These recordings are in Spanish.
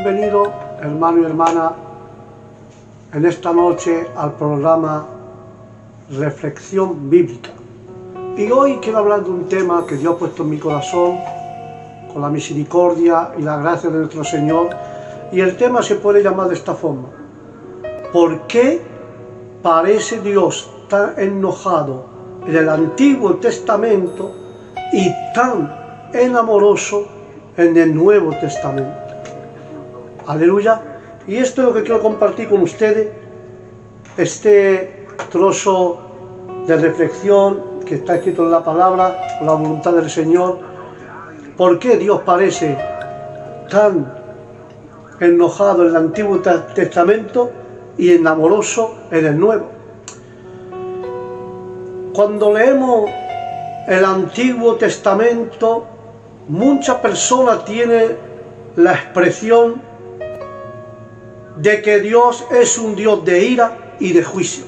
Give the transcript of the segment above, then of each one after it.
Bienvenido, hermano y hermana, en esta noche al programa Reflexión Bíblica. Y hoy quiero hablar de un tema que Dios ha puesto en mi corazón con la misericordia y la gracia de nuestro Señor. Y el tema se puede llamar de esta forma: ¿por qué parece Dios tan enojado en el Antiguo Testamento y tan enamoroso en el Nuevo Testamento? Aleluya. Y esto es lo que quiero compartir con ustedes, este trozo de reflexión que está escrito en la palabra, con la voluntad del Señor. ¿Por qué Dios parece tan enojado en el Antiguo Testamento y enamoroso en el Nuevo? Cuando leemos el Antiguo Testamento, muchas personas tienen la expresión de que Dios es un Dios de ira y de juicio.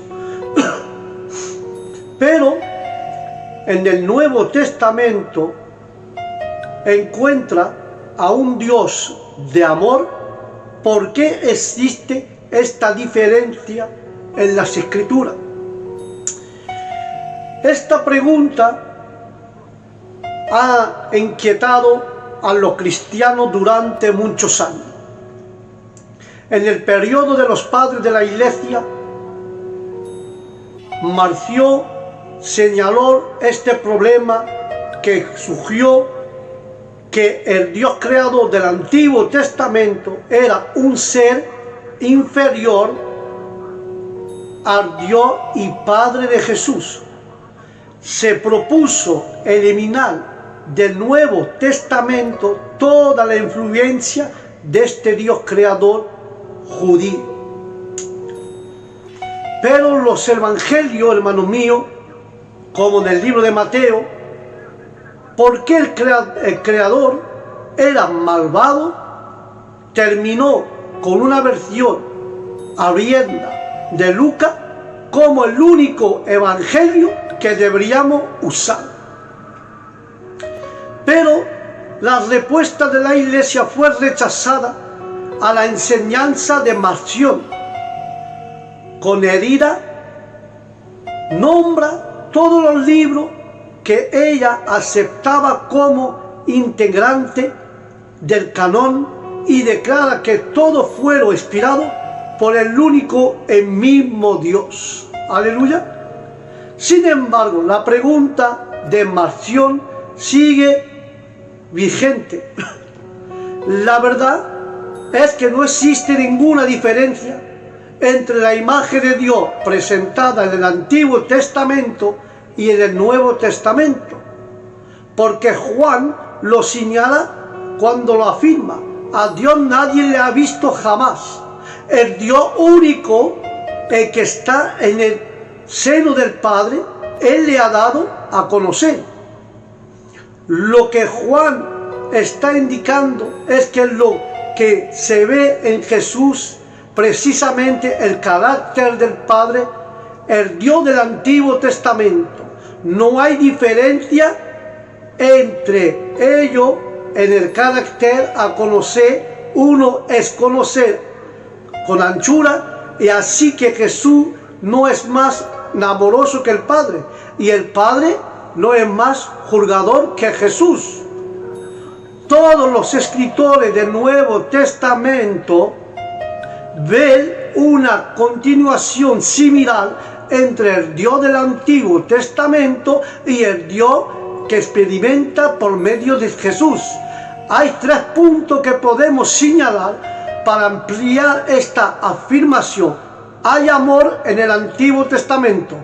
Pero en el Nuevo Testamento encuentra a un Dios de amor. ¿Por qué existe esta diferencia en las Escrituras? Esta pregunta ha inquietado a los cristianos durante muchos años. En el periodo de los padres de la Iglesia, Marción señaló este problema que surgió, que el Dios creador del Antiguo Testamento era un ser inferior al Dios y Padre de Jesús. Se propuso eliminar del Nuevo Testamento toda la influencia de este Dios creador judío. Pero los evangelios, hermanos míos, como en el libro de Mateo, ¿por qué el creador era malvado? Terminó con una versión abierta de Lucas como el único evangelio que deberíamos usar. Pero la respuesta de la Iglesia fue rechazada a la enseñanza de Marción. Con herida nombra todos los libros que ella aceptaba como integrante del canon y declara que todos fueron inspirados por el único y mismo Dios. Aleluya. Sin embargo, la pregunta de Marción sigue vigente. La verdad es que no existe ninguna diferencia entre la imagen de Dios presentada en el Antiguo Testamento y en el Nuevo Testamento, porque Juan lo señala cuando lo afirma: a Dios nadie le ha visto jamás. El Dios único, el que está en el seno del Padre, Él le ha dado a conocer. Lo que Juan está indicando es que lo que se ve en Jesús, precisamente el carácter del Padre, el Dios del Antiguo Testamento. No hay diferencia entre ellos en el carácter a conocer. Uno es conocer con anchura, y así que Jesús no es más amoroso que el Padre, y el Padre no es más juzgador que Jesús. Todos los escritores del Nuevo Testamento ven una continuación similar entre el Dios del Antiguo Testamento y el Dios que experimenta por medio de Jesús. Hay tres puntos que podemos señalar para ampliar esta afirmación. Hay amor en el Antiguo Testamento.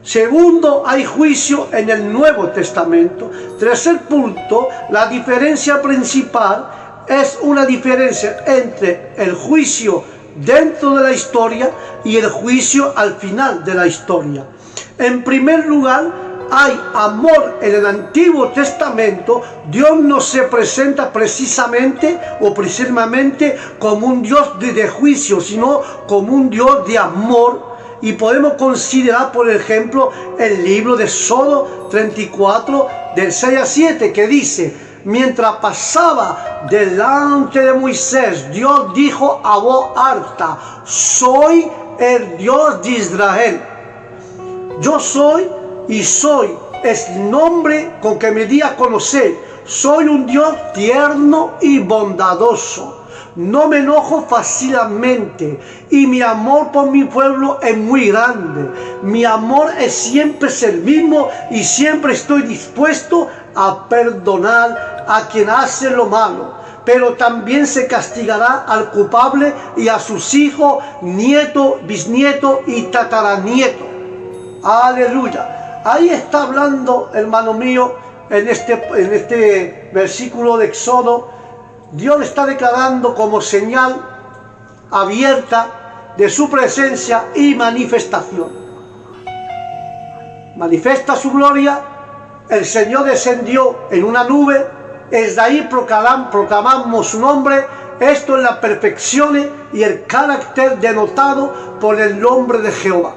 Segundo, hay juicio en el Nuevo Testamento. Tercer punto, la diferencia principal es una diferencia entre el juicio dentro de la historia y el juicio al final de la historia. En primer lugar, hay amor en el Antiguo Testamento. Dios no se presenta precisamente o precisamente como un Dios de juicio, sino como un Dios de amor. Y podemos considerar, por ejemplo, el libro de Éxodo 34, del 6 a 7, que dice: mientras pasaba delante de Moisés, Dios dijo a voz alta: soy el Dios de Israel. Yo soy y soy es el nombre con que me di a conocer. Soy un Dios tierno y bondadoso. No me enojo fácilmente y mi amor por mi pueblo es muy grande. Mi amor es siempre el mismo y siempre estoy dispuesto a perdonar a quien hace lo malo. Pero también se castigará al culpable y a sus hijos, nieto, bisnieto y tataranieto. Aleluya. Ahí está hablando, hermano mío, en este versículo de Éxodo. Dios está declarando como señal abierta de su presencia y manifestación. Manifiesta su gloria, el Señor descendió en una nube, desde ahí proclamamos su nombre. Esto es la perfección y el carácter denotado por el nombre de Jehová.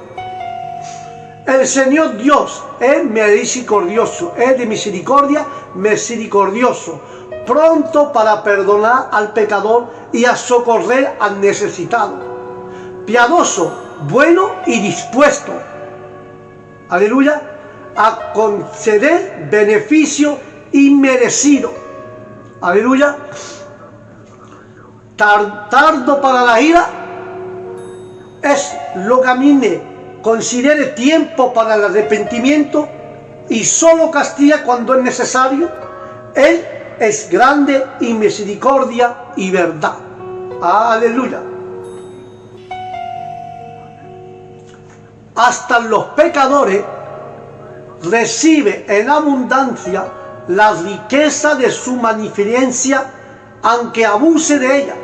El Señor Dios es misericordioso, es de misericordia, misericordioso, pronto para perdonar al pecador y a socorrer al necesitado, piadoso, bueno y dispuesto, aleluya, a conceder beneficio inmerecido, aleluya, tardo para la ira, es lo que a mí me considere tiempo para el arrepentimiento y solo castiga cuando es necesario. Él es grande y misericordia y verdad. Aleluya. Hasta los pecadores recibe en abundancia la riqueza de su magnificencia, aunque abuse de ella,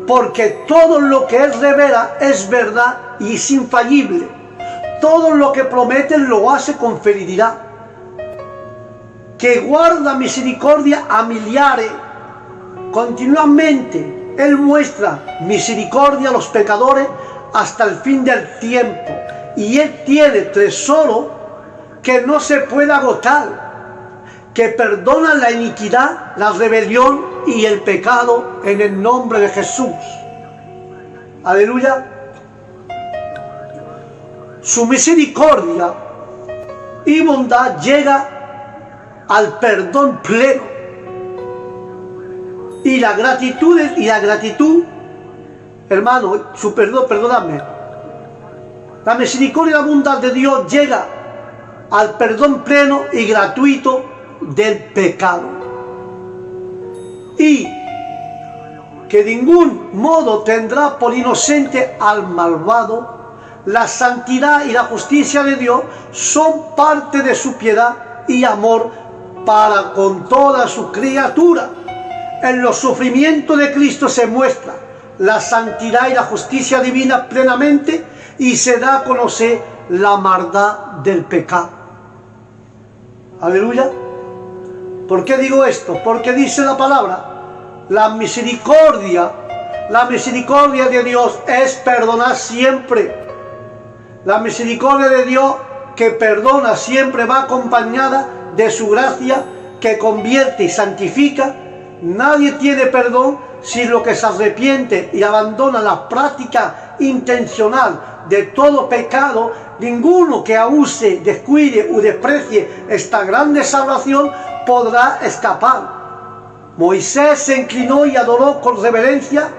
porque todo lo que Él revela es verdad y es infalible. Todo lo que promete lo hace con fidelidad, que guarda misericordia a millares. Continuamente Él muestra misericordia a los pecadores hasta el fin del tiempo, y Él tiene tesoro que no se puede agotar, que perdona la iniquidad, la rebelión y el pecado en el nombre de Jesús. Aleluya. Su misericordia y bondad llega al perdón pleno. Y la gratitud, hermano, perdóname. La misericordia y la bondad de Dios llega al perdón pleno y gratuito del pecado. Y que de ningún modo tendrá por inocente al malvado. La santidad y la justicia de Dios son parte de su piedad y amor para con toda su criatura. En los sufrimientos de Cristo se muestra la santidad y la justicia divina plenamente, y se da a conocer la maldad del pecado. Aleluya. ¿Por qué digo esto? Porque dice la palabra, la misericordia de Dios es perdonar siempre. La misericordia de Dios que perdona siempre va acompañada de su gracia que convierte y santifica. Nadie tiene perdón si lo que se arrepiente y abandona la práctica intencional de todo pecado. Ninguno que abuse, descuide o desprecie esta grande salvación podrá escapar. Moisés se inclinó y adoró con reverencia,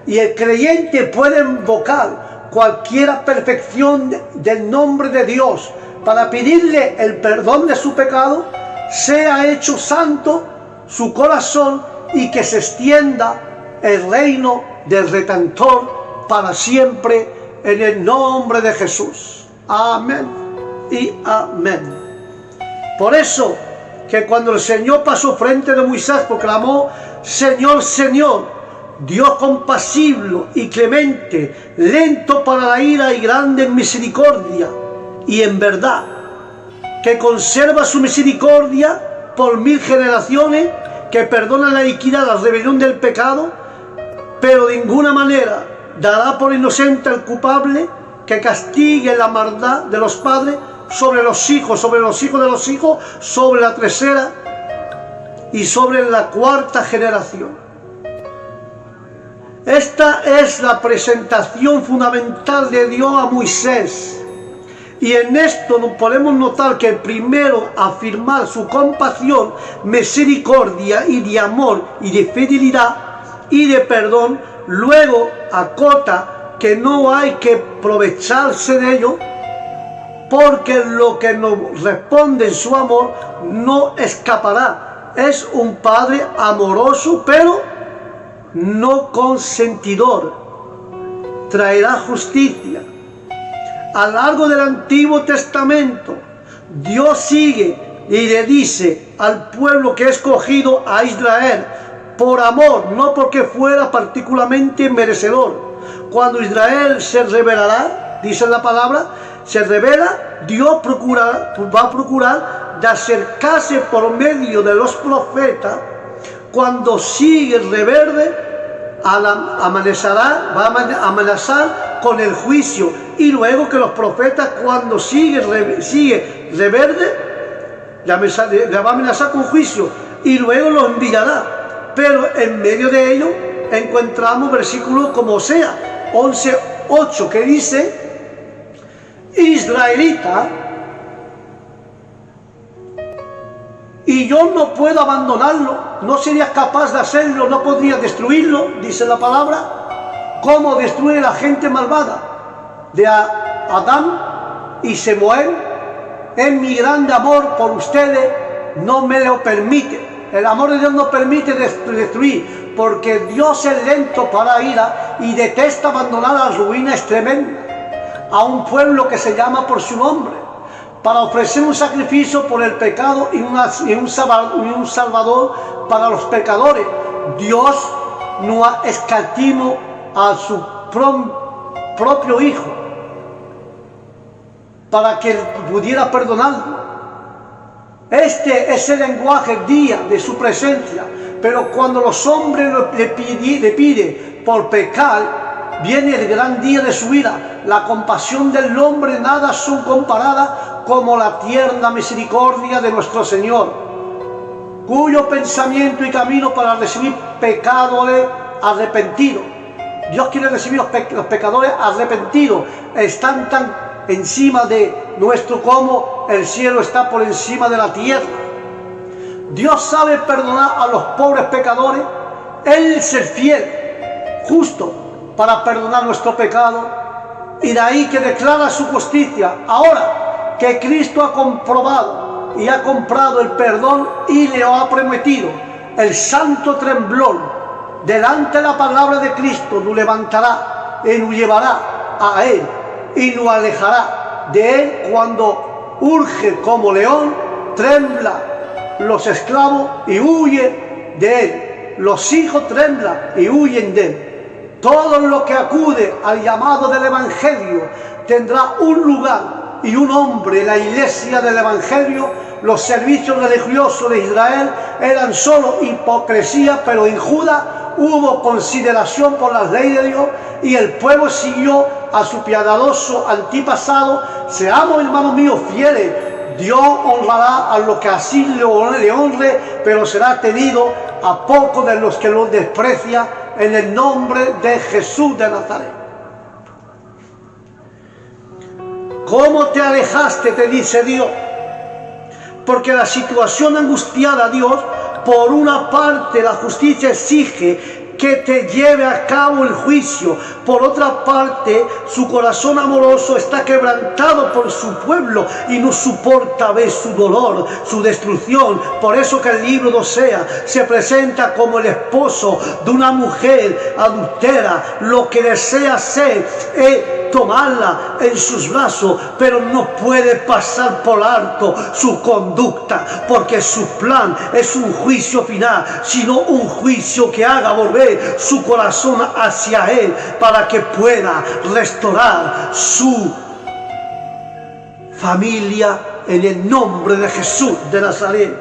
y el creyente puede invocar cualquier perfección del nombre de Dios para pedirle el perdón de su pecado, sea hecho santo su corazón y que se extienda el reino del Redentor para siempre, en el nombre de Jesús. Amén y amén. Por eso que cuando el Señor pasó frente de Moisés, proclamó: Señor, Señor, Dios compasivo y clemente, lento para la ira y grande en misericordia y en verdad, que conserva su misericordia por 1000 generaciones, que perdona la iniquidad, la rebelión del pecado, pero de ninguna manera dará por inocente al culpable, que castigue la maldad de los padres sobre los hijos de los hijos, sobre la tercera y sobre la cuarta generación. Esta es la presentación fundamental de Dios a Moisés. Y en esto podemos notar que primero afirmar su compasión, misericordia y de amor y de fidelidad y de perdón, luego acota que no hay que aprovecharse de ello, porque lo que nos responde en su amor no escapará. Es un Padre amoroso, pero no consentidor. Traerá justicia. A lo largo del Antiguo Testamento, Dios sigue y le dice al pueblo que ha escogido a Israel por amor, no porque fuera particularmente merecedor. Cuando Israel se rebelará, dice la palabra, se revela, Dios va a procurar de acercarse por medio de los profetas. Cuando sigue rebelde, va a amenazar con el juicio, y luego que los profetas, cuando sigue rebelde, le va a amenazar con juicio y luego lo enviará. Pero en medio de ello encontramos versículos como Osea 11:8, que dice: israelita, y yo no puedo abandonarlo, no sería capaz de hacerlo, no podría destruirlo, dice la palabra. ¿Cómo destruye la gente malvada? De Adán y Samuel, en mi grande amor por ustedes no me lo permite. El amor de Dios no permite destruir, porque Dios es lento para ira y detesta abandonar la ruina tremenda a un pueblo que se llama por su nombre, para ofrecer un sacrificio por el pecado y un salvador para los pecadores. Dios no ha escatimado a su propio Hijo para que pudiera perdonarlo. Este es el lenguaje día de su presencia, pero cuando los hombres le piden por pecar, viene el gran día de su ira. La compasión del hombre nada son comparadas como la tierna misericordia de nuestro Señor, cuyo pensamiento y camino para recibir pecadores arrepentidos. Dios quiere recibir los pecadores arrepentidos. Están tan encima de nuestro como el cielo está por encima de la tierra. Dios sabe perdonar a los pobres pecadores. Él es el fiel, justo, para perdonar nuestro pecado, y de ahí que declara su justicia. Ahora que Cristo ha comprobado y ha comprado el perdón y le ha prometido, el santo temblor delante de la palabra de Cristo nos levantará y nos llevará a Él y nos alejará de Él. Cuando urge como león, trembla los esclavos y huyen de Él. Los hijos tremblan y huyen de Él. Todo lo que acude al llamado del Evangelio tendrá un lugar y un hombre en la iglesia del Evangelio. Los servicios religiosos de Israel eran solo hipocresía, pero en Judá hubo consideración por la ley de Dios y el pueblo siguió a su piadoso antepasado. Seamos, hermanos míos, fieles. Dios honrará a los que así le honre, pero será tenido a pocos de los que lo desprecian, en el nombre de Jesús de Nazaret. ¿Cómo te alejaste?, te dice Dios. Porque la situación angustiada a Dios, por una parte la justicia exige que te lleve a cabo el juicio, por otra parte su corazón amoroso está quebrantado por su pueblo y no soporta ver su dolor, su destrucción. Por eso que el libro de Osea se presenta como el esposo de una mujer adúltera. Lo que desea hacer es tomarla en sus brazos, pero no puede pasar por alto su conducta, porque su plan es un juicio final, sino un juicio que haga volver su corazón hacia Él, para que pueda restaurar su familia en el nombre de Jesús de Nazaret.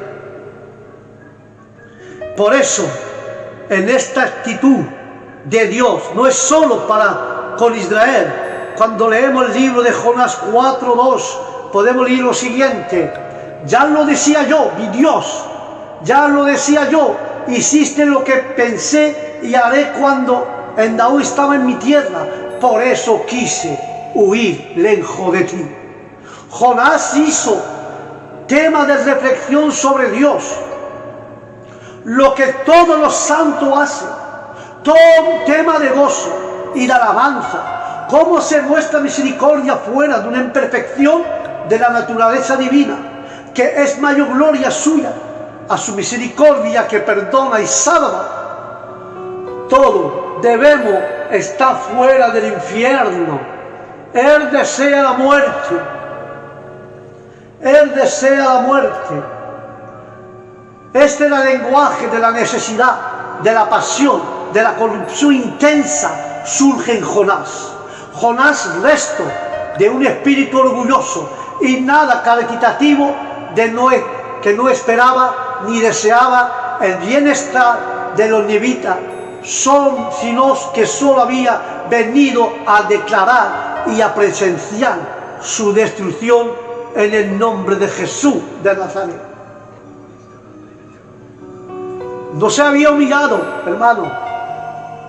Por eso, en esta actitud de Dios, no es solo para con Israel. Cuando leemos el libro de Jonás 4:2, podemos leer lo siguiente: ya lo decía yo, mi Dios, Ya lo decía yo, hiciste lo que pensé y haré cuando aún estaba en mi tierra. Por eso quise huir lejos de ti. Jonás hizo tema de reflexión sobre Dios, lo que todos los santos hacen, todo un tema de gozo y de alabanza, cómo se muestra misericordia fuera de una imperfección de la naturaleza divina, que es mayor gloria suya, a su misericordia que perdona y salva. Todos debemos estar fuera del infierno. Él desea la muerte. Él desea la muerte. Este es el lenguaje de la necesidad, de la pasión, de la corrupción intensa, surge en Jonás. Jonás, resto de un espíritu orgulloso y nada caritativo que no esperaba ni deseaba el bienestar de los nivitas, sino que solo había venido a declarar y a presenciar su destrucción en el nombre de Jesús de Nazaret. No se había humillado, hermano,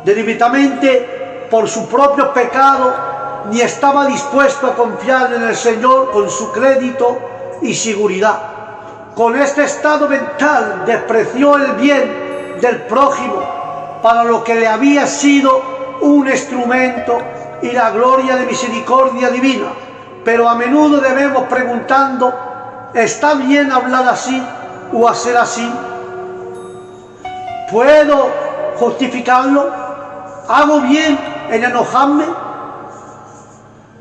deliberadamente por su propio pecado, ni estaba dispuesto a confiar en el Señor con su crédito y seguridad. Con este estado mental despreció el bien del prójimo para lo que le había sido un instrumento y la gloria de misericordia divina. Pero a menudo debemos preguntando, ¿está bien hablar así o hacer así? ¿Puedo justificarlo? ¿Hago bien en enojarme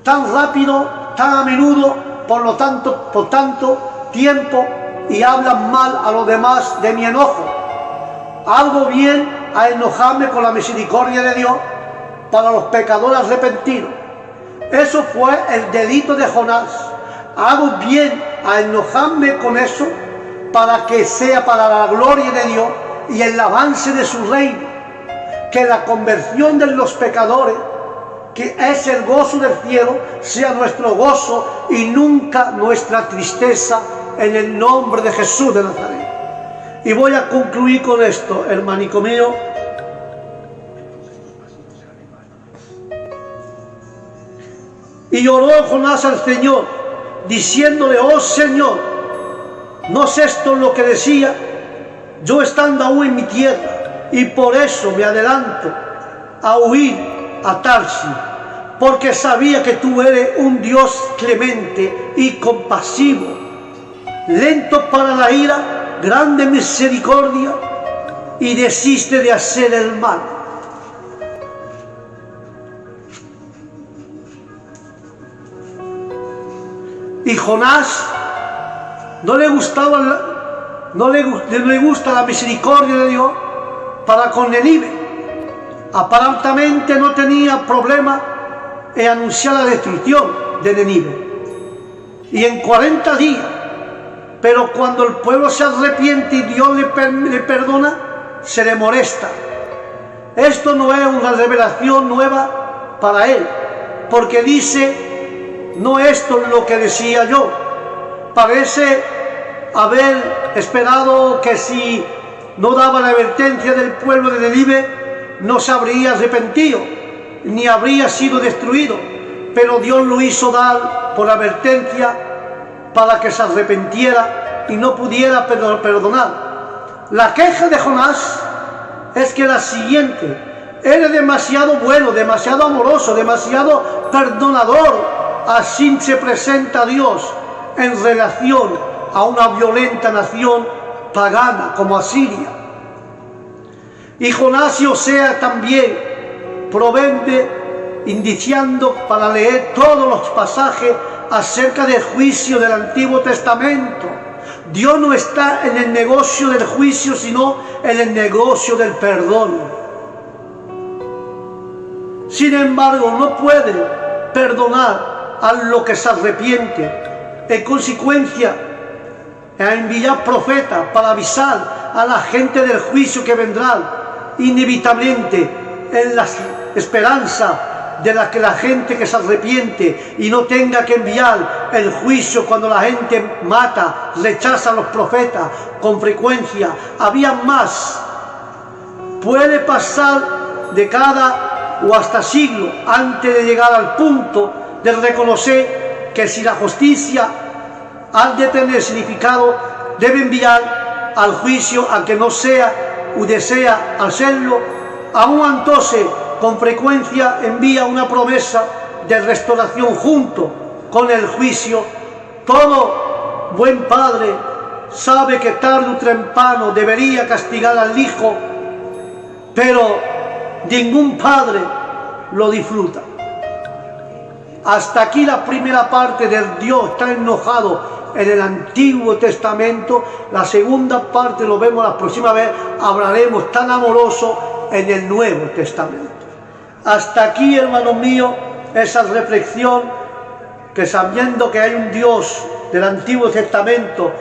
tan rápido, tan a menudo, por tanto tiempo, y hablan mal a los demás de mi enojo? ¿Hago bien a enojarme con la misericordia de Dios para los pecadores arrepentidos? Eso fue el delito de Jonás. ¿Hago bien a enojarme con eso para que sea para la gloria de Dios y el avance de su reino? Que la conversión de los pecadores, que es el gozo del cielo, sea nuestro gozo y nunca nuestra tristeza, en el nombre de Jesús de Nazaret. Y voy a concluir con esto, hermanico mío. Y oró Jonás al Señor, diciéndole: oh Señor, ¿no es esto lo que decía yo estando aún en mi tierra? Y por eso me adelanto a huir a Tarsis, porque sabía que tú eres un Dios clemente y compasivo, lento para la ira, grande misericordia, y desiste de hacer el mal. Y Jonás no le gusta la misericordia de Dios para con Nínive. Aparentemente no tenía problema en anunciar la destrucción de Nínive. Y en 40 días, pero cuando el pueblo se arrepiente y Dios le perdona, se le molesta. Esto no es una revelación nueva para él, porque dice: no esto es lo que decía yo. Parece haber esperado que si no daba la advertencia del pueblo de Nínive, no se habría arrepentido, ni habría sido destruido. Pero Dios lo hizo dar por advertencia para que se arrepintiera y no pudiera perdonar. La queja de Jonás es que la siguiente: era demasiado bueno, demasiado amoroso, demasiado perdonador. Así se presenta Dios en relación a una violenta nación pagana como Asiria. Y Jonás y Osea también provende indiciando para leer todos los pasajes acerca del juicio del Antiguo Testamento. Dios no está en el negocio del juicio, sino en el negocio del perdón. Sin embargo, no puede perdonar a lo que se arrepiente. En consecuencia, a enviar profetas para avisar a la gente del juicio que vendrá inevitablemente, en la esperanza de que la gente que se arrepiente y no tenga que enviar el juicio cuando la gente mata, rechaza a los profetas, con frecuencia, había más. Puede pasar década o hasta siglo antes de llegar al punto de reconocer que si la justicia ha de tener significado, debe enviar al juicio a que no sea o desea hacerlo. Aún entonces, con frecuencia envía una promesa de restauración junto con el juicio. Todo buen padre sabe que tarde o temprano debería castigar al hijo, pero ningún padre lo disfruta. Hasta aquí la primera parte del Dios tan enojado en el Antiguo Testamento. La segunda parte lo vemos la próxima vez, hablaremos tan amoroso en el Nuevo Testamento. Hasta aquí, hermano mío, esa reflexión, que sabiendo que hay un Dios del Antiguo Testamento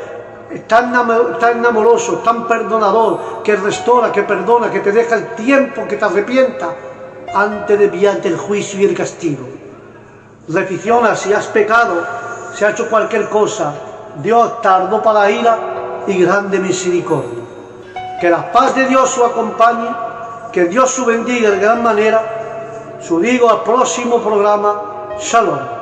tan amoroso, tan perdonador, que restaura, que perdona, que te deja el tiempo que te arrepienta antes de enviarte el juicio y el castigo. Reflexiona si has pecado, si has hecho cualquier cosa. Dios tardó para la ira y grande misericordia. Que la paz de Dios os acompañe, que Dios os bendiga de gran manera. Os digo al próximo programa. Shalom.